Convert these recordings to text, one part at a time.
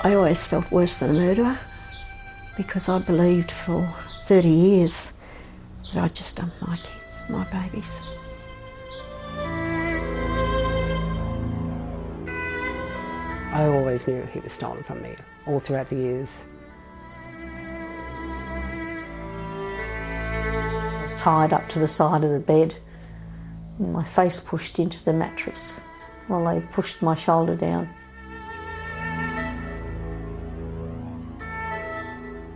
I always felt worse than a murderer because I believed for 30 years that I'd just dumped my kids, my babies. I always knew he was stolen from me, all throughout the years. I was tied up to the side of the bed, and my face pushed into the mattress while they pushed my shoulder down.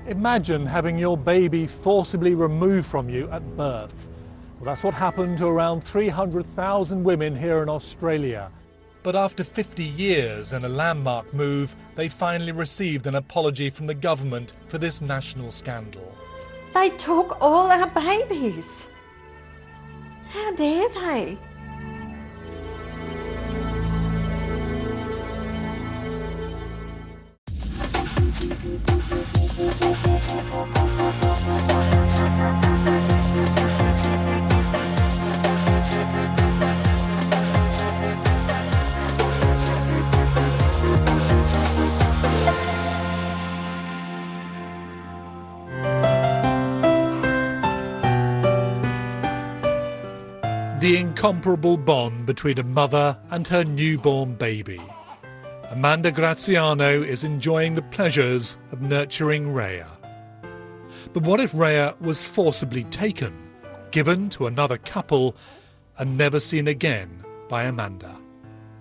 Imagine having your baby forcibly removed from you at birth. Well, that's what happened to around 300,000 women here in Australia. But after 50 years and a landmark move, they finally received an apology from the government for this national scandal. They took all our babies. How dare they? The incomparable bond between a mother and her newborn baby. Amanda Graziano is enjoying the pleasures of nurturing Rhea. But what if Rhea was forcibly taken, given to another couple, and never seen again by Amanda?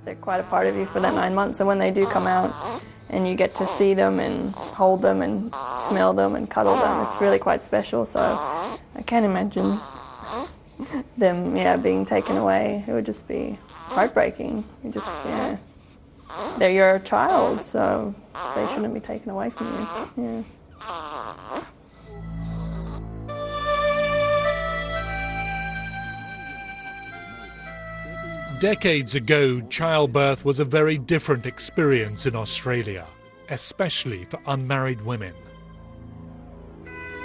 They're quite a part of you for that 9 months, and when they do come out and you get to see them and hold them and smell them and cuddle them, it's really quite special. So I can't imagine them being taken away. It would just be heartbreaking. They're your child, so they shouldn't be taken away from you. Decades ago, childbirth was a very different experience in Australia, especially for unmarried women.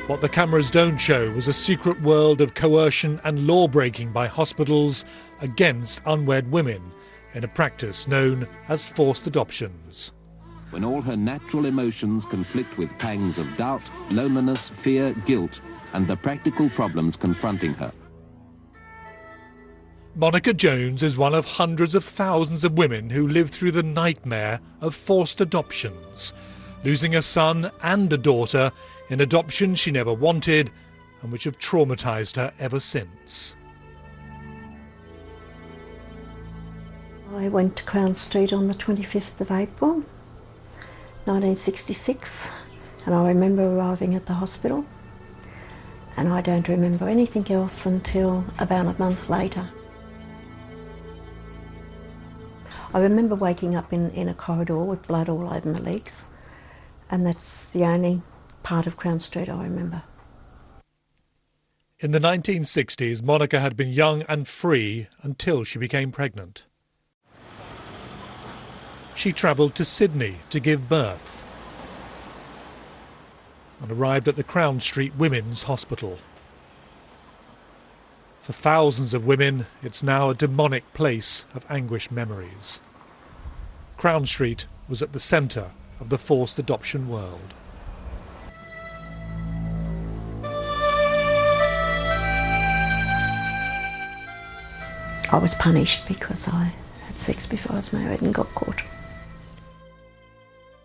What the cameras don't show was a secret world of coercion and law-breaking by hospitals against unwed women in a practice known as forced adoptions. When all her natural emotions conflict with pangs of doubt, loneliness, fear, guilt, and the practical problems confronting her. Monica Jones is one of hundreds of thousands of women who live through the nightmare of forced adoptions, losing a son and a daughter in adoption she never wanted and which have traumatised her ever since. I went to Crown Street on the 25th of April, 1966, and I remember arriving at the hospital, and I don't remember anything else until about a month later. I remember waking up in a corridor with blood all over my legs, and that's the only part of Crown Street I remember. In the 1960s, Monica had been young and free until she became pregnant. She travelled to Sydney to give birth and arrived at the Crown Street Women's Hospital. For thousands of women, it's now a demonic place of anguished memories. Crown Street was at the centre of the forced adoption world. I was punished because I had sex before I was married and got caught.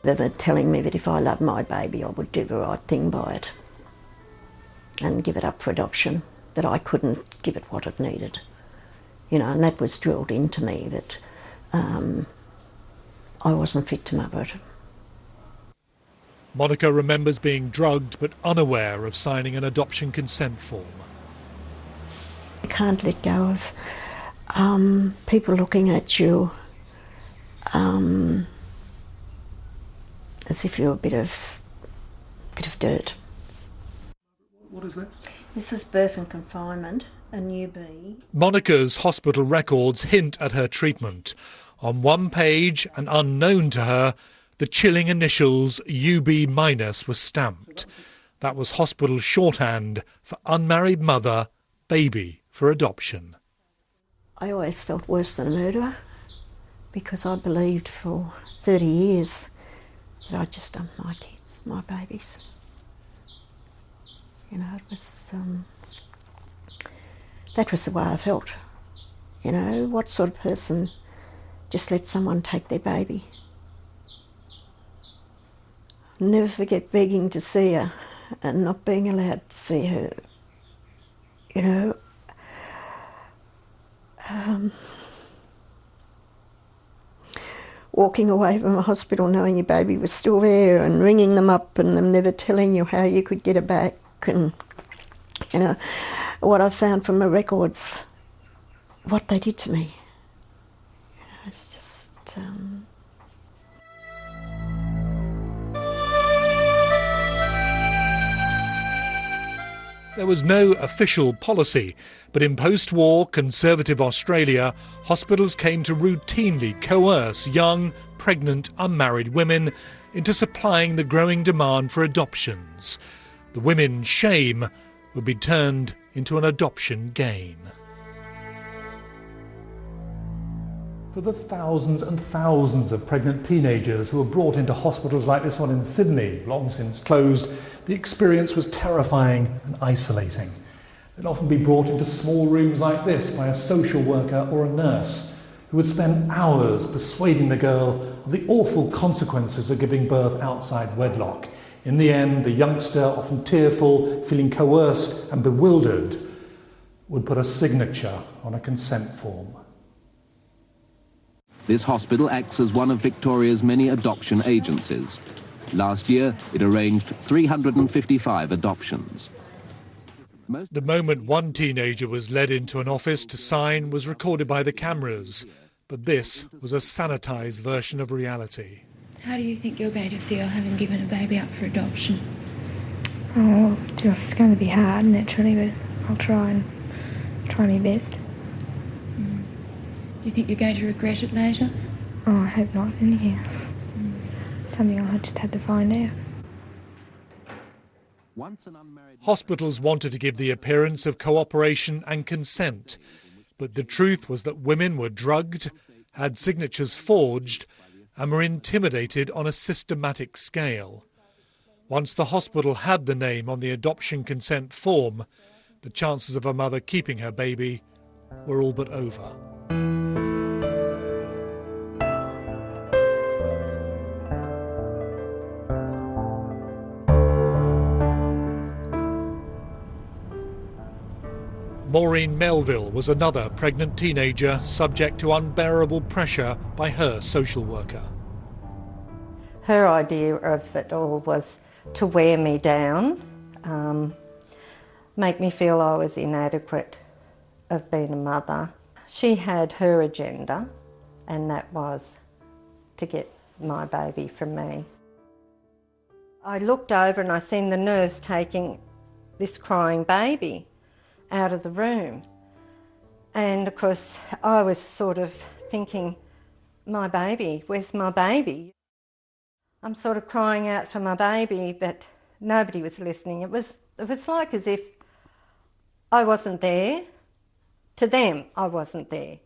They were telling me that if I loved my baby, I would do the right thing by it and give it up for adoption, that I couldn't give it what it needed. And that was drilled into me that I wasn't fit to mother it. Monica remembers being drugged but unaware of signing an adoption consent form. You can't let go of people looking at you as if you're a bit of dirt. What is this? This is birth and confinement, a newbie. Monica's hospital records hint at her treatment. On one page, and unknown to her, the chilling initials UB- were stamped. That was hospital shorthand for unmarried mother, baby for adoption. I always felt worse than a murderer because I believed for 30 years that I just dumped my kids, my babies. You know, it was, that was the way I felt. You know, what sort of person just lets someone take their baby? I'll never forget begging to see her and not being allowed to see her. You know, walking away from a hospital knowing your baby was still there and ringing them up and them never telling you how you could get her back. And, you know, what I found from the records, what they did to me. You know, it's just... There was no official policy, but in post-war conservative Australia, hospitals came to routinely coerce young, pregnant, unmarried women into supplying the growing demand for adoptions. The women's shame would be turned into an adoption gain. For the thousands and thousands of pregnant teenagers who were brought into hospitals like this one in Sydney, long since closed, the experience was terrifying and isolating. They'd often be brought into small rooms like this by a social worker or a nurse who would spend hours persuading the girl of the awful consequences of giving birth outside wedlock. In the end, the youngster, often tearful, feeling coerced and bewildered, would put a signature on a consent form. This hospital acts as one of Victoria's many adoption agencies. Last year, it arranged 355 adoptions. The moment one teenager was led into an office to sign was recorded by the cameras, but this was a sanitised version of reality. How do you think you're going to feel having given a baby up for adoption? Oh, it's going to be hard naturally, but I'll try my best. Do you think you're going to regret it later? Oh, I hope not, anyhow. Something I just had to find out. Hospitals wanted to give the appearance of cooperation and consent, but the truth was that women were drugged, had signatures forged, and were intimidated on a systematic scale. Once the hospital had the name on the adoption consent form, the chances of a mother keeping her baby were all but over. Maureen Melville was another pregnant teenager subject to unbearable pressure by her social worker. Her idea of it all was to wear me down, make me feel I was inadequate of being a mother. She had her agenda, and that was to get my baby from me. I looked over and I seen the nurse taking this crying baby out of the room. And of course I was sort of thinking, my baby, where's my baby? I'm sort of crying out for my baby, but nobody was listening. It was like as if I wasn't there. To them, I wasn't there.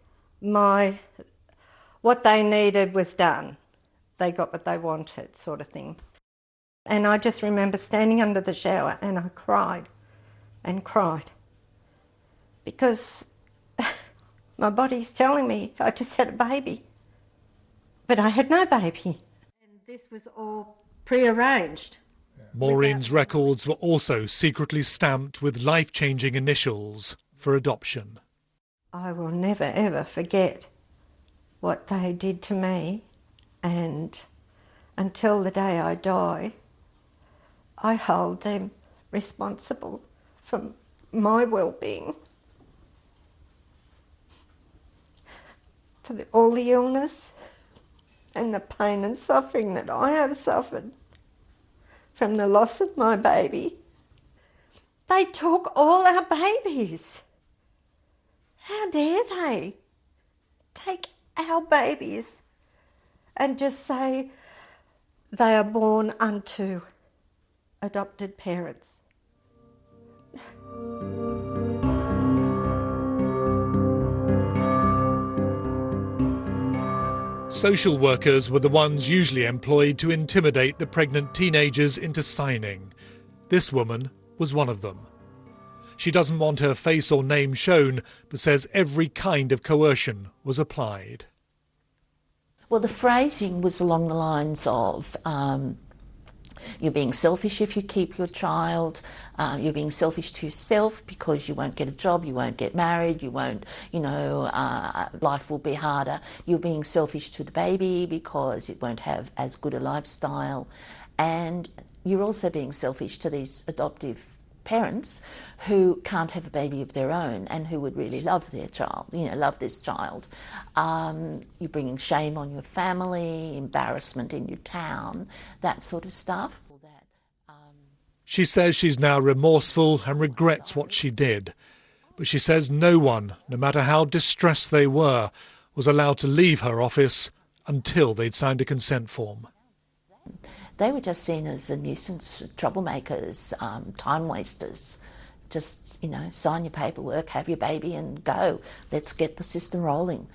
What they needed was done. They got what they wanted, sort of thing. And I just remember standing under the shower and I cried and cried. Because my body's telling me I just had a baby, but I had no baby. And this was all prearranged. Maureen's records were also secretly stamped with life-changing initials for adoption. I will never ever forget what they did to me, and until the day I die, I hold them responsible for my well-being. For all the illness and the pain and suffering that I have suffered from the loss of my baby. They took all our babies. How dare they take our babies and just say they are born unto adopted parents? Social workers were the ones usually employed to intimidate the pregnant teenagers into signing. This woman was one of them. She doesn't want her face or name shown, but says every kind of coercion was applied. Well, the phrasing was along the lines of, you're being selfish if you keep your child, you're being selfish to yourself because you won't get a job, you won't get married, you won't, life will be harder. You're being selfish to the baby because it won't have as good a lifestyle. And you're also being selfish to these adoptive parents who can't have a baby of their own and who would really love their child, love this child. You're bringing shame on your family, embarrassment in your town, that sort of stuff. She says she's now remorseful and regrets what she did. But she says no one, no matter how distressed they were, was allowed to leave her office until they'd signed a consent form. They were just seen as a nuisance, troublemakers, time wasters. Just, sign your paperwork, have your baby and go. Let's get the system rolling.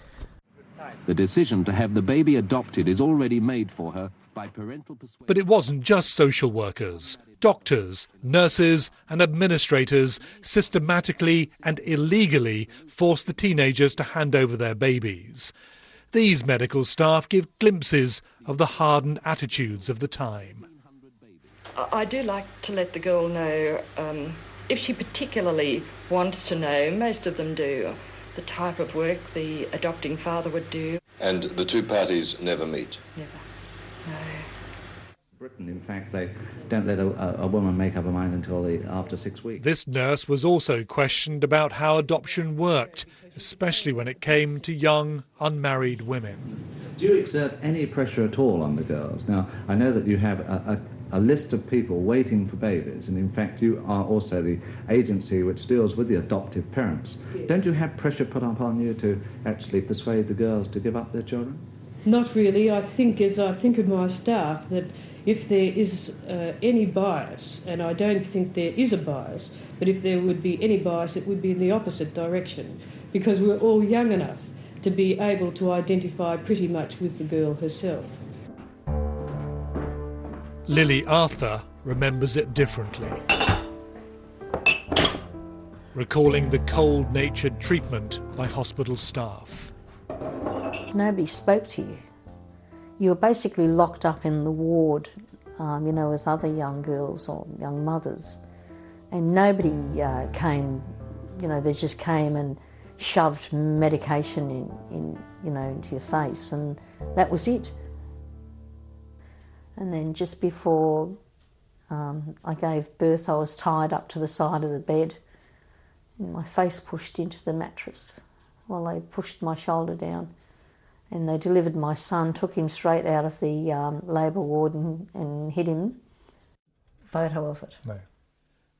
The decision to have the baby adopted is already made for her by parental persuasion. But it wasn't just social workers. Doctors, nurses and administrators systematically and illegally forced the teenagers to hand over their babies. These medical staff give glimpses of the hardened attitudes of the time. I do like to let the girl know, if she particularly wants to know, most of them do, the type of work the adopting father would do. And the two parties never meet? Never, no. Britain, in fact, they don't let a woman make up her mind until after 6 weeks. This nurse was also questioned about how adoption worked, especially when it came to young, unmarried women. Do you exert any pressure at all on the girls? Now, I know that you have a list of people waiting for babies, and in fact you are also the agency which deals with the adoptive parents. Yes. Don't you have pressure put upon you to actually persuade the girls to give up their children? Not really. I think of my staff, that if there is any bias, and I don't think there is a bias, but if there would be any bias, it would be in the opposite direction, because we're all young enough to be able to identify pretty much with the girl herself. Lily Arthur remembers it differently, recalling the cold-natured treatment by hospital staff. Nobody spoke to you. You were basically locked up in the ward, with other young girls or young mothers, and nobody came. They just came and shoved medication into your face, and that was it. And then just before I gave birth, I was tied up to the side of the bed, and my face pushed into the mattress while they pushed my shoulder down. And they delivered my son, took him straight out of the labour ward and hid him. Photo of it. No.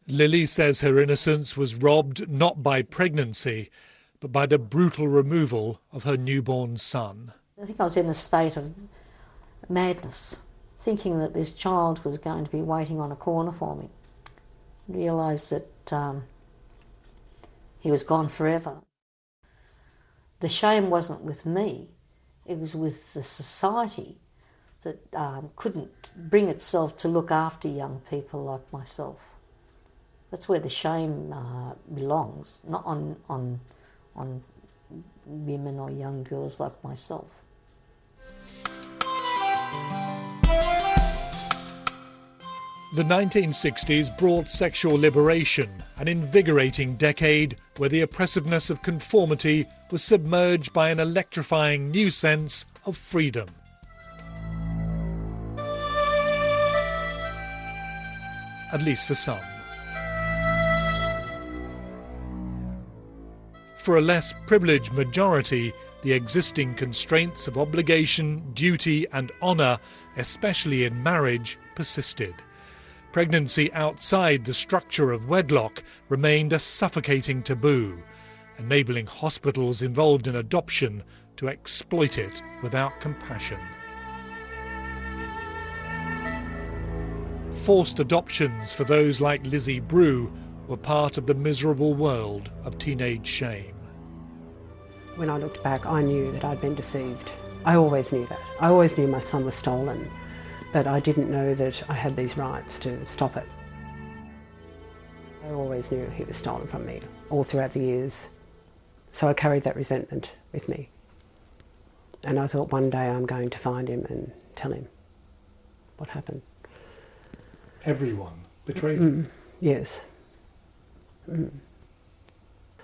Lily says her innocence was robbed not by pregnancy, but by the brutal removal of her newborn son. I think I was in a state of madness, thinking that this child was going to be waiting on a corner for me. I realised that he was gone forever. The shame wasn't with me. It was with the society that couldn't bring itself to look after young people like myself. That's where the shame belongs, not on women or young girls like myself. The 1960s brought sexual liberation, an invigorating decade where the oppressiveness of conformity was submerged by an electrifying new sense of freedom. At least for some. For a less privileged majority, the existing constraints of obligation, duty and honour, especially in marriage, persisted. Pregnancy outside the structure of wedlock remained a suffocating taboo, enabling hospitals involved in adoption to exploit it without compassion. Forced adoptions for those like Lizzie Brew were part of the miserable world of teenage shame. When I looked back, I knew that I'd been deceived. I always knew that. I always knew my son was stolen, but I didn't know that I had these rights to stop it. I always knew he was stolen from me all throughout the years, so I carried that resentment with me. And I thought one day I'm going to find him and tell him what happened. Everyone betrayed you? Yes.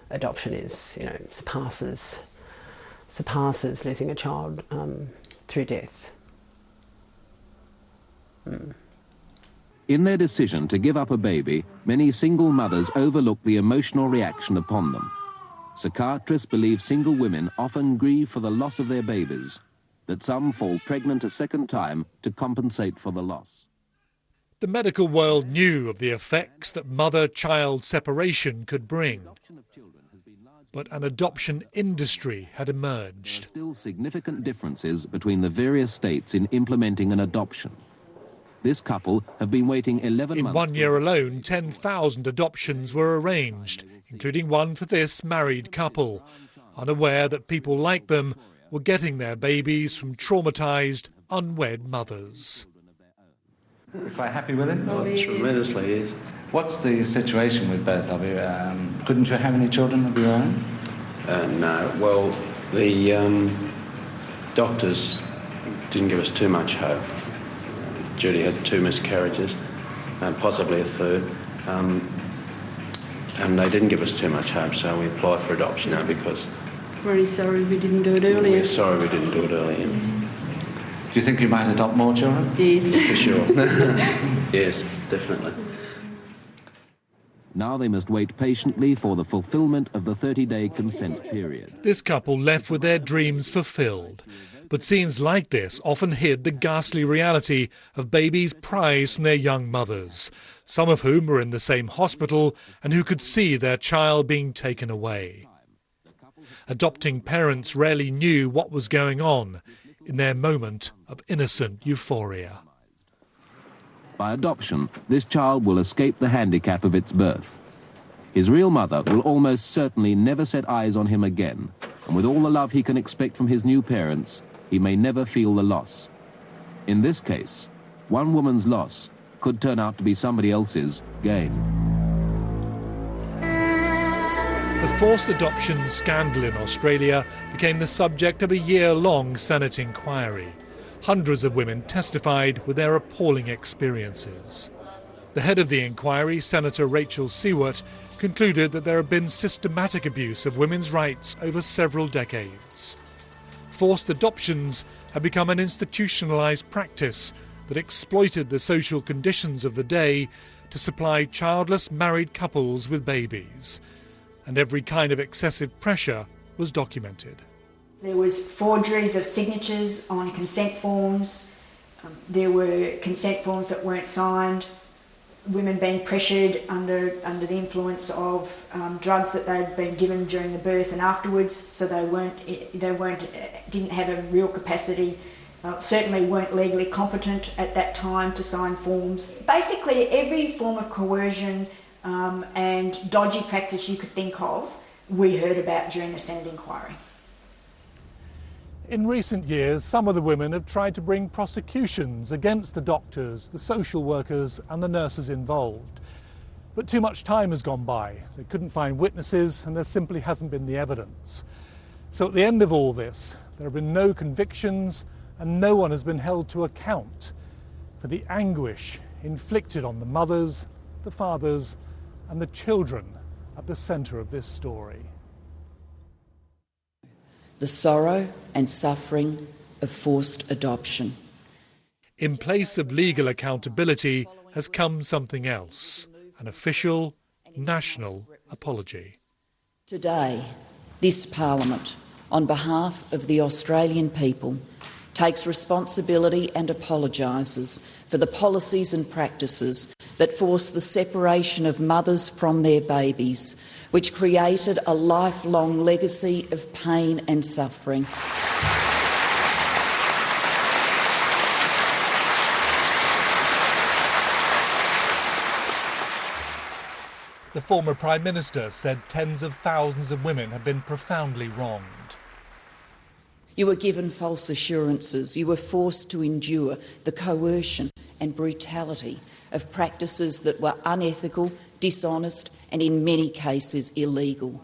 Adoption is, surpasses losing a child through death. In their decision to give up a baby, many single mothers overlook the emotional reaction upon them. Psychiatrists believe single women often grieve for the loss of their babies, that some fall pregnant a second time to compensate for the loss. The medical world knew of the effects that mother-child separation could bring, but an adoption industry had emerged. There are still significant differences between the various states in implementing an adoption. This couple have been waiting 11 months. In 1 year alone, 10,000 adoptions were arranged, including one for this married couple, unaware that people like them were getting their babies from traumatised, unwed mothers. You're quite happy with him? Oh, tremendously, yes. What's the situation with both of you? Couldn't you have any children of your own? No. Well, the doctors didn't give us too much hope. Judy had 2 miscarriages, possibly a third, and they didn't give us too much hope, so we applied for adoption now because... Very sorry we didn't do it earlier. We're sorry we didn't do it earlier. Do you think you might adopt more children? Yes. For sure. Yes, definitely. Now they must wait patiently for the fulfilment of the 30-day consent period. This couple left with their dreams fulfilled. But scenes like this often hid the ghastly reality of babies prized from their young mothers, some of whom were in the same hospital and who could see their child being taken away. Adopting parents rarely knew what was going on in their moment of innocent euphoria. By adoption, this child will escape the handicap of its birth. His real mother will almost certainly never set eyes on him again, and with all the love he can expect from his new parents, he may never feel the loss. In this case, one woman's loss could turn out to be somebody else's gain. The forced adoption scandal in Australia became the subject of a year-long Senate inquiry. Hundreds of women testified with their appalling experiences. The head of the inquiry, Senator Rachel Seward, concluded that there had been systematic abuse of women's rights over several decades. Forced adoptions had become an institutionalised practice that exploited the social conditions of the day to supply childless married couples with babies. And every kind of excessive pressure was documented. There was forgeries of signatures on consent forms. There were consent forms that weren't signed. Women being pressured under the influence of drugs that they'd been given during the birth and afterwards, so didn't have a real capacity. Certainly weren't legally competent at that time to sign forms. Basically, every form of coercion and dodgy practice you could think of, we heard about during the Senate inquiry. In recent years, some of the women have tried to bring prosecutions against the doctors, the social workers and the nurses involved. But too much time has gone by. They couldn't find witnesses and there simply hasn't been the evidence. So at the end of all this, there have been no convictions and no one has been held to account for the anguish inflicted on the mothers, the fathers and the children at the centre of this story. The sorrow and suffering of forced adoption. In place of legal accountability has come something else, an official, national apology. Today, this Parliament, on behalf of the Australian people, takes responsibility and apologises for the policies and practices that force the separation of mothers from their babies, which created a lifelong legacy of pain and suffering. The former Prime Minister said tens of thousands of women have been profoundly wronged. You were given false assurances. You were forced to endure the coercion and brutality of practices that were unethical, dishonest and in many cases illegal.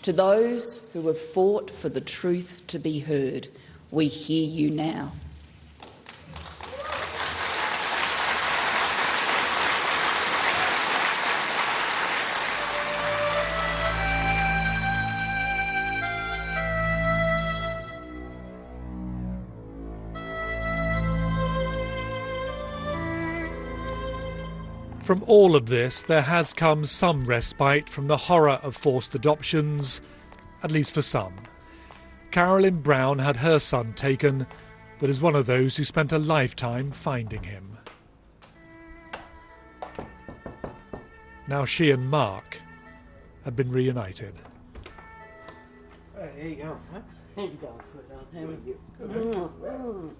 To those who have fought for the truth to be heard, we hear you now. From all of this, there has come some respite from the horror of forced adoptions, at least for some. Carolyn Brown had her son taken, but is one of those who spent a lifetime finding him. Now she and Mark have been reunited. Hey, here you go, huh? Here you go, sweetheart. How are you?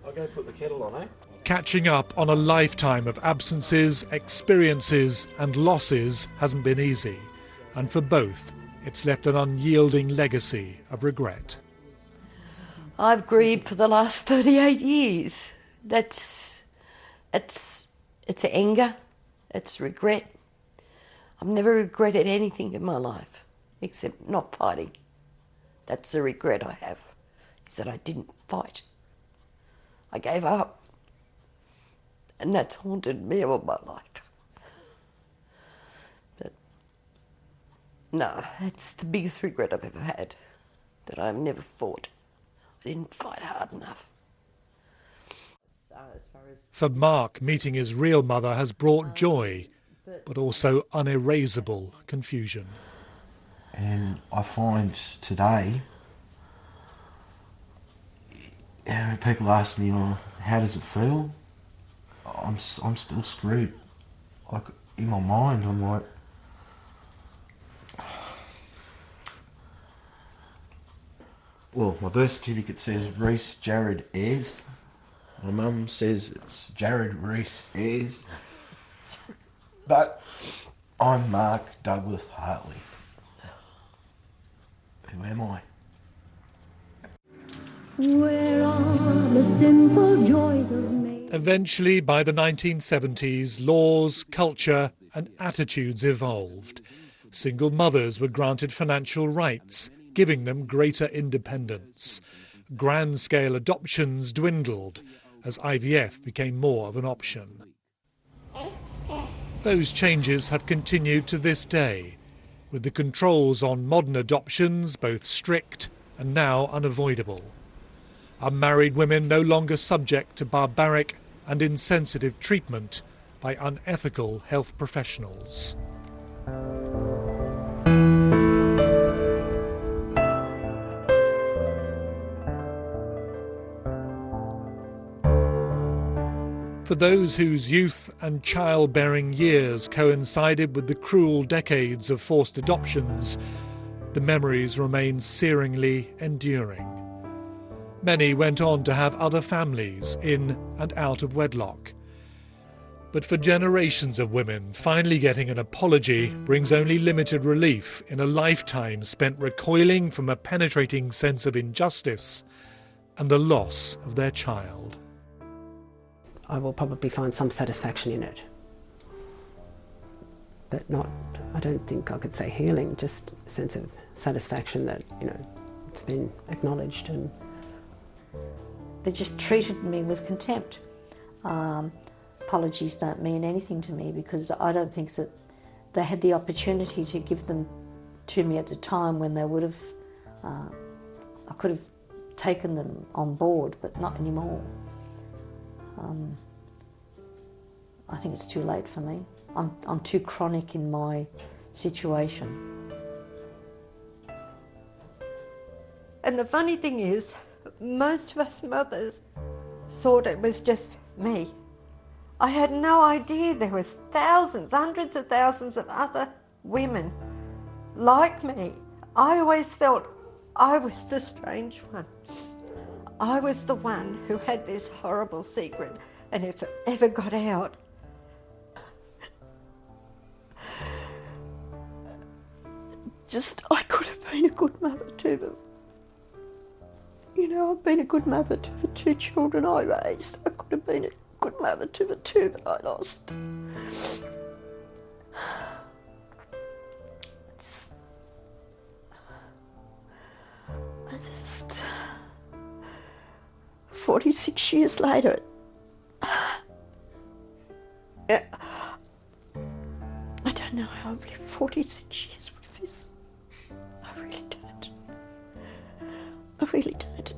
I'll go put the kettle on, eh? Catching up on a lifetime of absences, experiences and losses hasn't been easy, and for both it's left an unyielding legacy of regret. I've grieved for the last 38 years. It's anger, it's regret. I've never regretted anything in my life except not fighting. That's the regret I have, is that I didn't fight. I gave up. And that's haunted me all my life. But no, that's the biggest regret I've ever had, that I've never fought. I didn't fight hard enough. For Mark, meeting his real mother has brought joy, but also unerasable confusion. And I find today, people ask me, oh, how does it feel? I'm still screwed. Like, in my mind, I'm like, well, my birth certificate says Reese Jared Ayres. My mum says it's Jared Reese Ayres. But I'm Mark Douglas Hartley. Who am I? Where are the simple joys of May? Eventually, by the 1970s, laws, culture and attitudes evolved. Single mothers were granted financial rights, giving them greater independence. Grand-scale adoptions dwindled as IVF became more of an option. Those changes have continued to this day, with the controls on modern adoptions both strict and now unavoidable. Unmarried women no longer subject to barbaric and insensitive treatment by unethical health professionals. For those whose youth and childbearing years coincided with the cruel decades of forced adoptions, the memories remain searingly enduring. Many went on to have other families in and out of wedlock. But for generations of women, finally getting an apology brings only limited relief in a lifetime spent recoiling from a penetrating sense of injustice and the loss of their child. I will probably find some satisfaction in it. But not, I don't think I could say healing, just a sense of satisfaction that, it's been acknowledged. And they just treated me with contempt. Apologies don't mean anything to me because I don't think that they had the opportunity to give them to me at the time when they would have, I could have taken them on board, but not anymore. I think it's too late for me. I'm too chronic in my situation. And the funny thing is, most of us mothers thought it was just me. I had no idea there was thousands, hundreds of thousands of other women like me. I always felt I was the strange one. I was the one who had this horrible secret, and if it ever got out, I could have been a good mother to them. You know, I've been a good mother to the 2 children I raised. I could have been a good mother to the 2 that I lost. I just 46 years later, I don't know how I've lived 46 years with this. I really don't. I really don't.